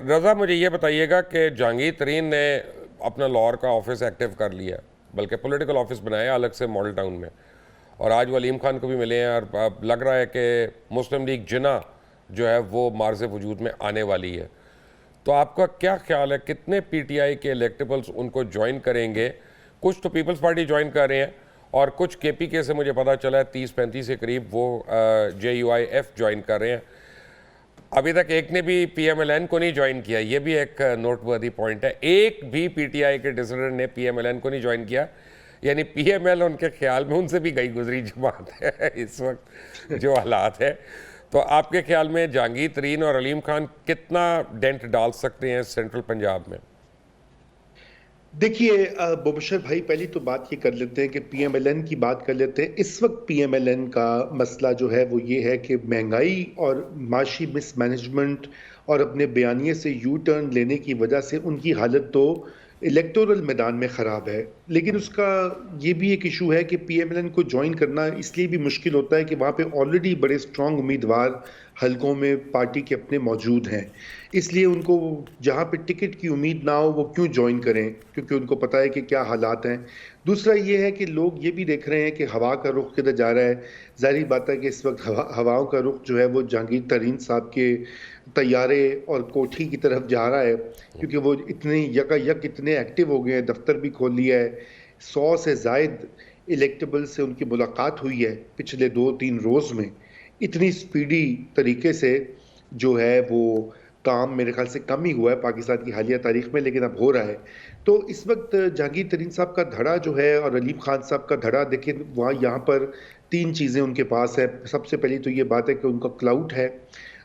رضا مجھے یہ بتائیے گا کہ جہانگیر ترین نے اپنا لاہور کا آفس ایکٹیو کر لیا, بلکہ پولیٹیکل آفس بنایا الگ سے ماڈل ٹاؤن میں, اور آج وہ علیم خان کو بھی ملے ہیں, اور لگ رہا ہے کہ مسلم لیگ جنا جو ہے وہ معرض وجود میں آنے والی ہے. تو آپ کا کیا خیال ہے, کتنے پی ٹی آئی کے الیکٹیبلز ان کو جوائن کریں گے؟ کچھ تو پیپلز پارٹی جوائن کر رہے ہیں, اور کچھ کے پی کے سے مجھے پتا چلا ہے 30-35 کے قریب وہ JUIF جوائن کر رہے ہیں. ابھی تک ایک نے بھی پی ایم ایل این کو نہیں جوائن کیا, یہ بھی ایک نوٹ وردی پوائنٹ ہے. ایک بھی پی ٹی آئی کے ڈسیڈنٹ نے پی ایم ایل این کو نہیں جوائن کیا, یعنی پی ایم ایل ان کے خیال میں ان سے بھی گئی گزری جماعت ہے اس وقت جو حالات ہے. تو آپ کے خیال میں جہانگیر ترین اور علیم خان کتنا ڈینٹ ڈال سکتے ہیں سینٹرل پنجاب میں؟ دیکھیے مبشر بھائی, پہلی تو بات یہ کر لیتے ہیں کہ پی ایم ایل این کی بات کر لیتے ہیں. اس وقت پی ایم ایل این کا مسئلہ جو ہے وہ یہ ہے کہ مہنگائی اور معاشی مس مینجمنٹ اور اپنے بیانیے سے یو ٹرن لینے کی وجہ سے ان کی حالت تو الیکٹورل میدان میں خراب ہے. لیکن اس کا یہ بھی ایک ایشو ہے کہ پی ایم ایل این کو جوائن کرنا اس لیے بھی مشکل ہوتا ہے کہ وہاں پہ آلریڈی بڑے اسٹرانگ امیدوار حلقوں میں پارٹی کے اپنے موجود ہیں. اس لیے ان کو جہاں پہ ٹکٹ کی امید نہ ہو وہ کیوں جوائن کریں, کیونکہ ان کو پتہ ہے کہ کیا حالات ہیں. دوسرا یہ ہے کہ لوگ یہ بھی دیکھ رہے ہیں کہ ہوا کا رخ کدھر جا رہا ہے. ظاہری بات ہے کہ اس وقت ہواؤں کا رخ جو ہے وہ جہانگیر ترین صاحب کے طیارے اور کوٹھی کی طرف جا رہا ہے, کیونکہ وہ اتنے یک اتنے ایکٹیو ہو گئے ہیں, دفتر بھی کھول لیا ہے. 100 سے زائد الیکٹیبل سے ان کی ملاقات ہوئی ہے پچھلے 2-3 روز میں. اتنی سپیڈی طریقے سے جو ہے وہ کام میرے خیال سے کم ہی ہوا ہے پاکستان کی حالیہ تاریخ میں, لیکن اب ہو رہا ہے. تو اس وقت جہانگیر ترین صاحب کا دھڑا جو ہے اور علیم خان صاحب کا دھڑا, دیکھیں وہاں یہاں پر 3 چیزیں ان کے پاس ہے. سب سے پہلی تو یہ بات ہے کہ ان کا کلاؤٹ ہے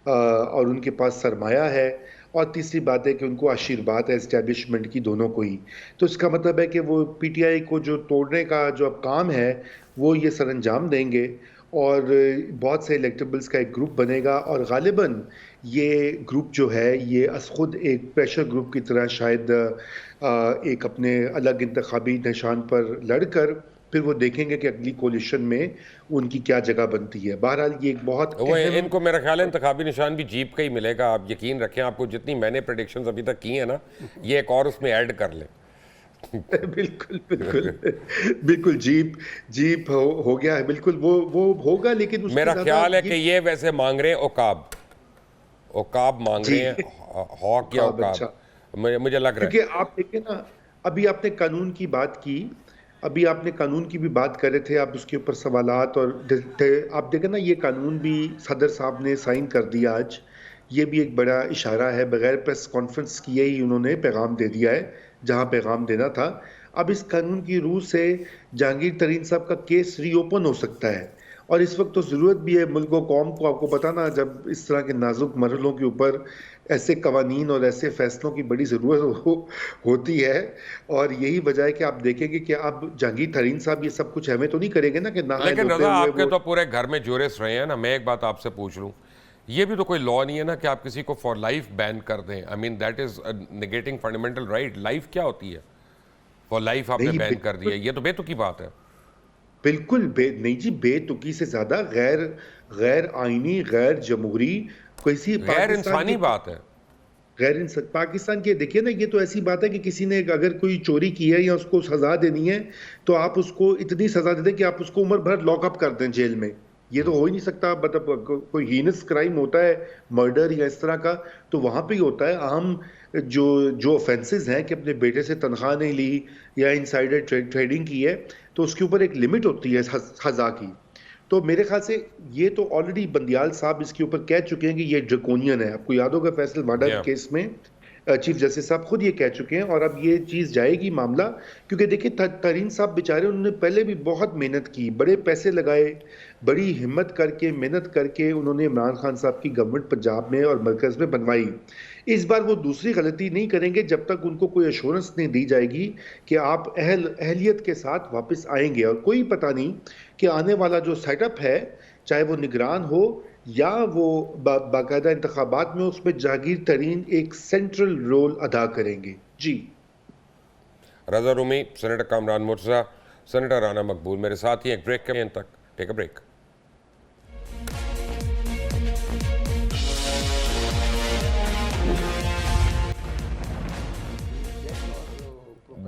اور ان کے پاس سرمایہ ہے, اور تیسری بات ہے کہ ان کو آشیرواد ہے اسٹیبلشمنٹ کی, دونوں کو ہی. تو اس کا مطلب ہے کہ وہ پی ٹی آئی کو جو توڑنے کا جو اب کام ہے وہ یہ سر انجام دیں گے, اور بہت سے الیکٹیبلز کا ایک گروپ بنے گا, اور غالباً یہ گروپ جو ہے یہ از خود ایک پریشر گروپ کی طرح شاید ایک اپنے الگ انتخابی نشان پر لڑ کر پھر وہ دیکھیں گے کہ اگلی کولیشن میں ان کی کیا جگہ بنتی ہے. بہرحال یہ ایک بہت ان کو میرا خیال ہے انتخابی نشان بھی جیپ کا ہی ملے گا, آپ یقین رکھیں. آپ کو جتنی میں نے پریڈکشنز ابھی تک کی ہیں نا, یہ ایک اور اس میں ایڈ کر لیں. بالکل بالکل بالکل جیپ ہو گیا ہے, بالکل وہ ہوگا. لیکن میرا خیال ہے کہ یہ ویسے مانگ رہے ہیں عقاب مانگ رہے ہیں, ہاک یا عقاب, مجھے لگ رہا ہے. کیونکہ آپ دیکھیں نا, ابھی آپ نے قانون کی بات کی, ابھی آپ نے قانون کی بھی بات کر رہے تھے, آپ اس کے اوپر سوالات, اور آپ دیکھیں نا یہ قانون بھی صدر صاحب نے سائن کر دیا آج. یہ بھی ایک بڑا اشارہ ہے, بغیر پریس کانفرنس کیے ہی انہوں نے پیغام دے دیا ہے جہاں پیغام دینا تھا. اب اس قانون کی روح سے جہانگیر ترین صاحب کا کیس ری اوپن ہو سکتا ہے, اور اس وقت تو ضرورت بھی ہے ملک و قوم کو. آپ کو پتہ نا, جب اس طرح کے نازک مرحلوں کے اوپر ایسے قوانین اور ایسے فیصلوں کی بڑی ضرورت ہوتی ہے, اور یہی وجہ ہے کہ آپ دیکھیں گے کہ اب جہانگیر ترین صاحب یہ سب کچھ ہمیں تو نہیں کریں گے نا کہ نہ. لیکن رضا, آپ کے تو پورے گھر میں جورس رہے ہیں نا. میں ایک بات آپ سے پوچھ لوں, یہ بھی تو کوئی لا نہیں ہے نا کہ آپ کسی کو فار لائف بین کر دیں. I mean that is negating fundamental right. Life کیا ہوتی ہے؟ فار لائف آپ نے بین کر دیا, یہ تو بے تکی بات ہے. بالکل نہیں جی, بے تکی سے زیادہ غیر آئینی, غیر جمہوری, غیر انسانی بات ہے. پاکستان کے دیکھیے نا, یہ تو ایسی بات ہے کہ کسی نے اگر کوئی چوری کی ہے یا اس کو سزا دینی ہے تو آپ اس کو اتنی سزا دے دیں کہ آپ اس کو عمر بھر لاک اپ کر دیں جیل میں. یہ تو ہو ہی نہیں سکتا. مطلب کوئی ہینس کرائم ہوتا ہے, مرڈر یا اس طرح کا, تو وہاں پہ ہی ہوتا ہے. عام جو افینسز ہیں کہ اپنے بیٹے سے تنخواہ نہیں لی یا انسائڈر ٹریڈنگ کی ہے, تو اس کے اوپر ایک لمٹ ہوتی ہے سزا کی. تو میرے خیال سے یہ تو آلریڈی بندیال صاحب اس کے اوپر کہہ چکے ہیں کہ یہ ڈریکونین ہے. آپ کو یاد ہوگا فیصل واڈا کے کیس میں چیف جسٹس صاحب خود یہ کہہ چکے ہیں, اور اب یہ چیز جائے گی معاملہ. کیونکہ دیکھیں ترین صاحب بیچارے, انہوں نے پہلے بھی بہت محنت کی, بڑے پیسے لگائے, بڑی ہمت کر کے محنت کر کے انہوں نے عمران خان صاحب کی گورنمنٹ پنجاب میں اور مرکز میں بنوائی. اس بار وہ دوسری غلطی نہیں کریں گے جب تک ان کو کوئی ایشورنس نہیں دی جائے گی کہ آپ اہلیت کے ساتھ واپس آئیں گے. اور کوئی پتہ نہیں کہ آنے والا جو سیٹ اپ ہے, چاہے وہ نگران ہو یا وہ باقاعدہ انتخابات میں, اس میں جہانگیر ترین ایک سینٹرل رول ادا کریں گے. جی رضا رومی, سینیٹر کامران مرتضیٰ, سینیٹر رانا مقبول میرے ساتھ ہی. ایک بریک کے تک take a break.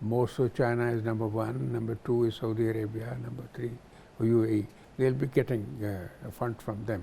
More so China is number 1, number 2 is Saudi Arabia, number 3 UAE. They'll be getting a fund from them.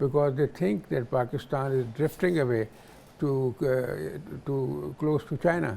because they think that Pakistan is drifting away to close to China.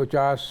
50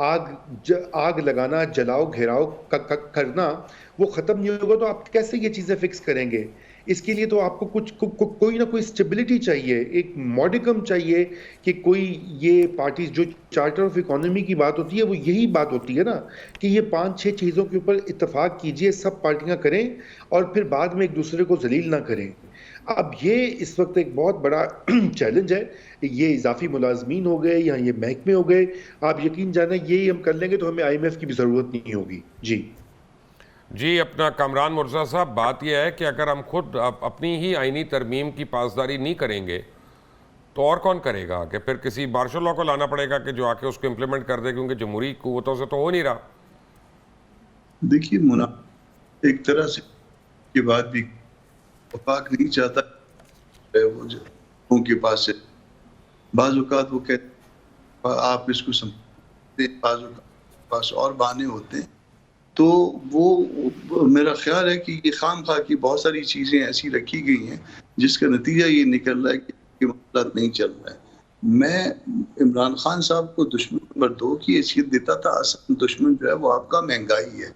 آگ لگانا, جلاؤ گھیراؤ کرنا وہ ختم نہیں ہوگا تو آپ کیسے یہ چیزیں فکس کریں گے؟ اس کے لیے تو آپ کو کوئی نہ کوئی اسٹیبلٹی چاہیے, ایک ماڈیکم چاہیے کہ کوئی یہ پارٹیز جو چارٹر آف اکانومی کی بات ہوتی ہے وہ یہی بات ہوتی ہے نا کہ یہ 5-6 چیزوں کے اوپر اتفاق کیجئے, سب پارٹیاں کریں اور پھر بعد میں ایک دوسرے کو ذلیل نہ کریں. اب یہ اس وقت ایک بہت بڑا چیلنج ہے. یہ اضافی ملازمین ہو گئے یا یہ محکمے ہو گئے, آپ یقین جانیں یہی ہم کر لیں گے تو ہمیں IMF کی بھی ضرورت نہیں ہوگی. جی اپنا کامران مرزا صاحب, بات یہ ہے کہ اگر ہم خود اپنی ہی آئینی ترمیم کی پاسداری نہیں کریں گے تو اور کون کرے گا؟ کہ پھر کسی مارشل لاء کو لانا پڑے گا کہ جو آ کے اس کو امپلیمنٹ کر دے, کیونکہ جمہوری قوتوں سے تو ہو نہیں رہا. دیکھیے ایک طرح سے یہ بات بھی وفاق نہیں چاہتا ہے, وہ جو ان کے پاس سے بعض اوقات وہ کہتے آپ اس کو سمجھتے, بعض اوقات پاس اور بہانے ہوتے ہیں. تو وہ میرا خیال ہے کہ یہ خام خواہ کی بہت ساری چیزیں ایسی رکھی گئی ہیں جس کا نتیجہ یہ نکل رہا ہے کہ معاملات نہیں چل رہا ہے. میں عمران خان صاحب کو دشمن نمبر 2 کی حیثیت دیتا تھا. اصل دشمن جو ہے وہ آپ کا مہنگائی ہے,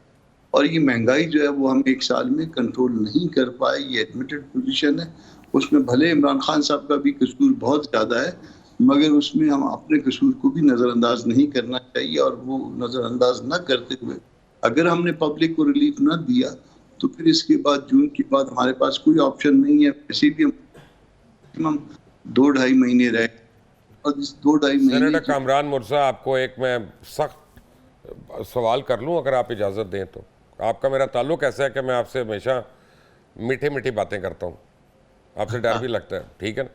اور یہ مہنگائی جو ہے وہ ہم 1 سال میں کنٹرول نہیں کر پائے. یہ ایڈمیٹڈ پوزیشن ہے. اس میں بھلے عمران خان صاحب کا بھی قصور بہت زیادہ ہے, مگر اس میں ہم اپنے قصور کو بھی نظر انداز نہیں کرنا چاہیے. اور وہ نظر انداز نہ کرتے ہوئے اگر ہم نے پبلک کو ریلیف نہ دیا تو پھر اس کے بعد جون کے بعد ہمارے پاس کوئی آپشن نہیں ہے. ویسے بھی ہم 2-2.5 مہینے رہے, اور اس 2-2.5 مہینے سینیٹر کامران مرزا, آپ کو ایک میں سخت سوال کر لوں اگر آپ اجازت دیں تو. آپ کا میرا تعلق ایسا ہے کہ میں آپ سے ہمیشہ میٹھی باتیں کرتا ہوں, آپ سے ڈر بھی لگتا ہے, ٹھیک ہے نا.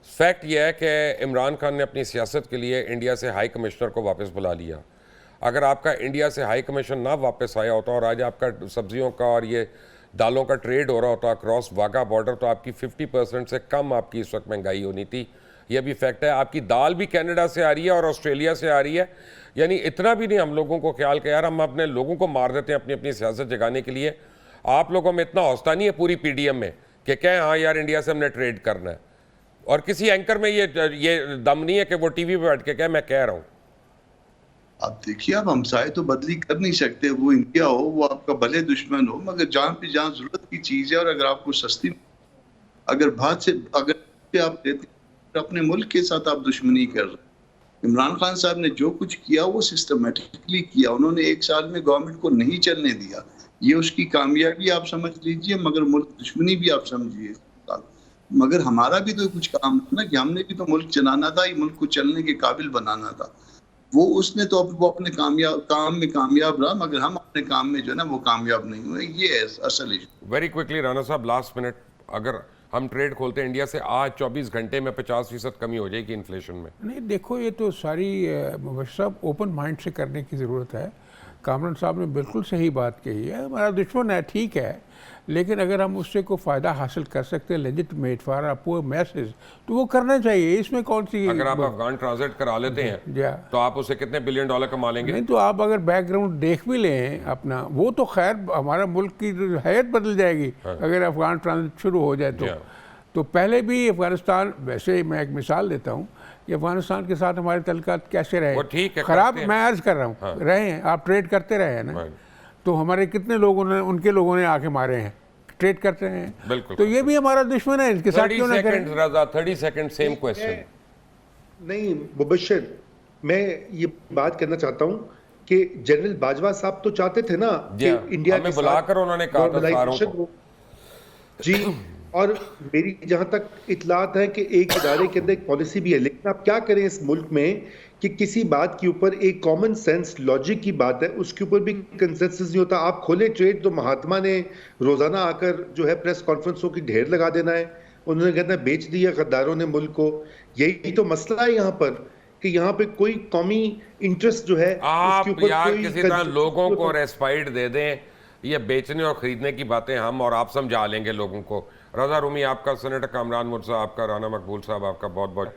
فیکٹ یہ ہے کہ عمران خان نے اپنی سیاست کے لیے انڈیا سے ہائی کمشنر کو واپس بلا لیا. اگر آپ کا انڈیا سے ہائی کمیشن نہ واپس آیا ہوتا اور آج آپ کا سبزیوں کا اور یہ دالوں کا ٹریڈ ہو رہا ہوتا اکراس واگا بارڈر, تو آپ کی 50% سے کم آپ کی اس وقت مہنگائی ہونی تھی. یہ بھی فیکٹ ہے. آپ کی دال بھی کینیڈا سے آ رہی ہے اور آسٹریلیا سے آ رہی ہے. یعنی اتنا بھی نہیں ہم لوگوں کو خیال کہ یار ہم اپنے لوگوں کو مار دیتے ہیں اپنی سیاست جگانے کے لیے. آپ لوگوں میں اتنا حوصلہ نہیں ہے پوری PDM میں کہ کہیں ہاں یار انڈیا سے ہم نے ٹریڈ کرنا ہے, اور کسی اینکر میں یہ دم نہیں ہے کہ وہ ٹی وی پہ بیٹھ کے کہے میں کہہ رہا ہوں. آپ دیکھیے, آپ ہمسائے تو بدلی کر نہیں سکتے. وہ انڈیا ہو, وہ آپ کا بھلے دشمن ہو, مگر جہاں ضرورت کی چیز ہے اور اگر آپ کو سستی, اگر بات سے اگر آپ لیتے اپنے ملک کے ساتھ آپ دشمنی کر رہے. عمران خان صاحب نے جو کچھ کیا وہ سسٹمیٹکلی کیا. انہوں نے 1 سال میں گورنمنٹ کو نہیں چلنے دیا. یہ اس کی کامیابی آپ سمجھ لیجئے, مگر ملک دشمنی بھی آپ سمجھیے. مگر ہمارا بھی تو کچھ کام تھا نا, کہ ہم نے بھی تو ملک چلانا تھا, یہ ملک کو چلنے کے قابل بنانا تھا. وہ اس نے تو وہ اپنے کام میں کامیاب رہا, مگر ہم اپنے کام میں جو ہے نا وہ کامیاب نہیں ہوئے. یہ اصل ایشو. ویری کوئکلی رانا صاحب, لاسٹ منٹ, اگر ہم ٹریڈ کھولتے ہیں انڈیا سے آج 24 گھنٹے میں 50% کمی ہو جائے گی انفلیشن میں. نہیں دیکھو, یہ تو ساری مبشر صاحب اوپن مائنڈ سے کرنے کی ضرورت ہے. کامران صاحب نے بالکل صحیح بات کہی ہے. ہمارا دشمن ہے, ٹھیک ہے, لیکن اگر ہم اس سے کوئی فائدہ حاصل کر سکتے ہیں لیجٹمیٹ فار اے پور میسز تو وہ کرنا چاہیے. اس میں کون سی, اگر آپ افغان ٹرانزٹ کرا لیتے ہیں تو آپ اسے کتنے $1 بلین کما لیں گے؟ نہیں تو آپ اگر بیک گراؤنڈ دیکھ بھی لیں اپنا, وہ تو خیر ہمارا ملک کی حیثیت بدل جائے گی اگر افغان ٹرانزٹ شروع ہو جائے تو پہلے بھی افغانستان, ویسے میں ایک مثال دیتا ہوں کہ افغانستان کے ساتھ ہمارے تعلقات کیسے رہے, خراب, میں عرض کر رہا ہوں, رہے ہیں. آپ ٹریڈ کرتے رہے ہیں نا, تو ہمارے کتنے لوگوں نے, ان کے لوگوں نے آ کے مارے ہیں, ٹریڈ کرتے ہیں. بالکل, تو یہ بھی ہمارا دشمن ہے, اس کے ساتھ کیوں نہ کریں. 30 سیکنڈ سیم کویسچن. نہیں مبشر, میں یہ بات کرنا چاہتا ہوں کہ جنرل باجوہ صاحب تو چاہتے تھے نا کہ انڈیا ہمیں بلا کر انہوں نے کہا تھا ساروں کو. جی, اور میری جہاں تک اطلاعات ہیں کہ ایک ادارے کے اندر ایک پالیسی بھی ہے, لیکن آپ کیا کریں اس ملک میں کہ کسی بات کے اوپر ایک کامن سینس لاجک کی بات ہے, اس کے اوپر بھی کنسنسس نہیں ہوتا. آپ کھولے ٹریڈ تو مہاتما نے روزانہ آ کر جو ہے پریس کانفرنسوں کی ڈھیر لگا دینا ہے. انہوں نے کہنا بیچ دیا غداروں نے ملک کو. یہی تو مسئلہ ہے یہاں پر کہ یہاں پہ کوئی قومی انٹرسٹ جو ہے آپ یار کسی طرح لوگوں کو ریسپائٹ دے دیں. یہ بیچنے اور خریدنے کی باتیں ہم اور آپ سمجھا لیں گے لوگوں کو. رضا رومی آپ کا, سینیٹر کامران مرزا آپ کا, رانا مقبول صاحب آپ کا بہت بہت.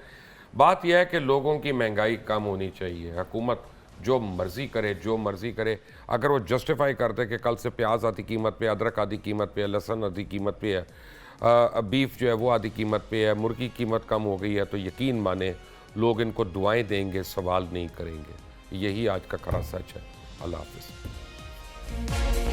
بات یہ ہے کہ لوگوں کی مہنگائی کم ہونی چاہیے. حکومت جو مرضی کرے, اگر وہ جسٹیفائی کرتے کہ کل سے پیاز آدھی قیمت پہ, ادرک آدھی قیمت پہ ہے, لہسن آدھی قیمت پہ ہے, بیف جو ہے وہ آدھی قیمت پہ ہے, مرغی قیمت کم ہو گئی ہے, تو یقین مانیں لوگ ان کو دعائیں دیں گے, سوال نہیں کریں گے. یہی آج کا کھرا سچ ہے. اللہ حافظ.